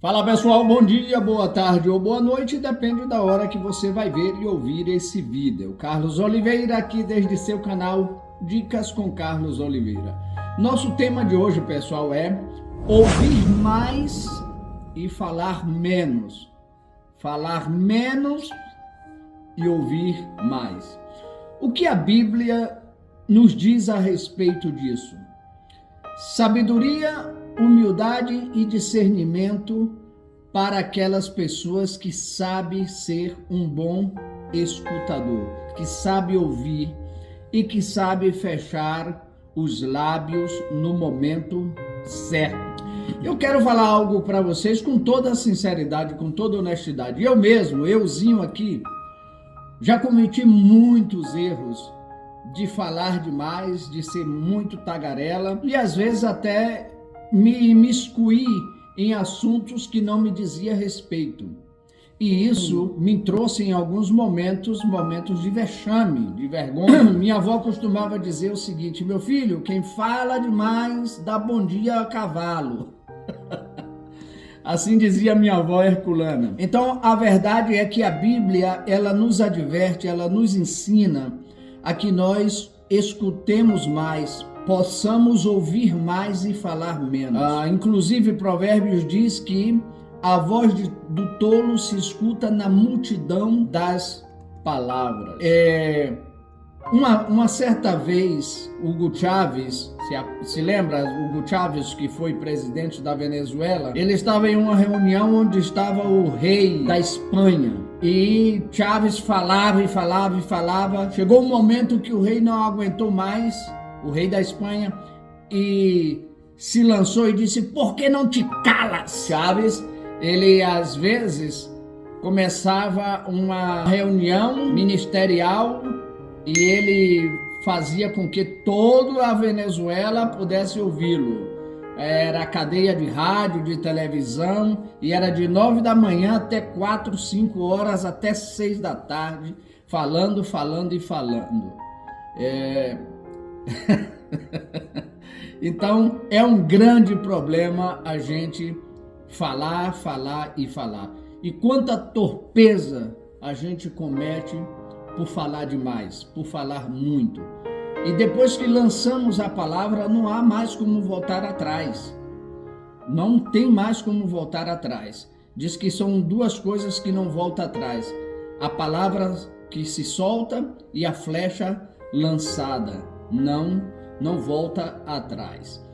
Fala pessoal, bom dia, boa tarde ou boa noite, depende da hora que você vai ver e ouvir esse vídeo. Carlos Oliveira aqui desde seu canal Dicas com Carlos Oliveira. Nosso tema de hoje, pessoal, é ouvir mais e falar menos. Falar menos e ouvir mais. O que a Bíblia nos diz a respeito disso? Sabedoria, humildade e discernimento para aquelas pessoas que sabem ser um bom escutador, que sabe ouvir e que sabe fechar os lábios no momento certo. Eu quero falar algo para vocês com toda sinceridade, com toda honestidade. Eu mesmo, euzinho aqui, já cometi muitos erros de falar demais, de ser muito tagarela e às vezes até me imiscuir em assuntos que não me dizia respeito. E isso me trouxe em alguns momentos de vexame, de vergonha. Minha avó costumava dizer o seguinte: meu filho, quem fala demais dá bom dia a cavalo. Assim dizia minha avó herculana. Então, a verdade é que a Bíblia, ela nos adverte, ela nos ensina a que nós escutemos mais, possamos ouvir mais e falar menos. Inclusive, Provérbios diz que a voz do tolo se escuta na multidão das palavras. Uma certa vez, Hugo Chávez, se lembra, Hugo Chávez, que foi presidente da Venezuela, ele estava em uma reunião onde estava o rei da Espanha. E Chávez falava e falava e falava. Chegou um momento que o rei não aguentou mais, o rei da Espanha, e se lançou e disse: por que não te calas? Chávez, ele às vezes começava uma reunião ministerial e ele fazia com que toda a Venezuela pudesse ouvi-lo. Era cadeia de rádio, de televisão, e era de 9 da manhã até 4, 5 horas, até 6 da tarde, falando e falando. Então, é um grande problema a gente falar e falar. E quanta torpeza a gente comete por falar demais, por falar muito. E depois que lançamos a palavra, não há mais como voltar atrás. Não tem mais como voltar atrás. Diz que são duas coisas que não voltam atrás: a palavra que se solta e a flecha lançada. Não volta atrás.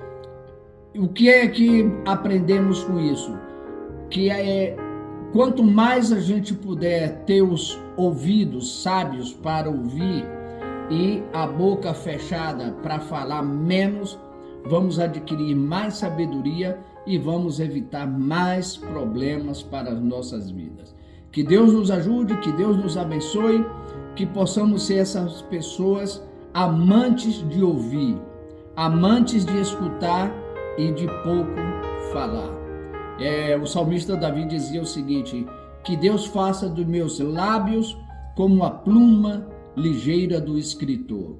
O que é que aprendemos com isso? Que quanto mais a gente puder ter os ouvidos sábios para ouvir e a boca fechada para falar menos, vamos adquirir mais sabedoria e vamos evitar mais problemas para as nossas vidas. Que Deus nos ajude, que Deus nos abençoe, que possamos ser essas pessoas amantes de ouvir, amantes de escutar e de pouco falar. O salmista Davi dizia o seguinte: que Deus faça dos meus lábios como a pluma ligeira do escritor.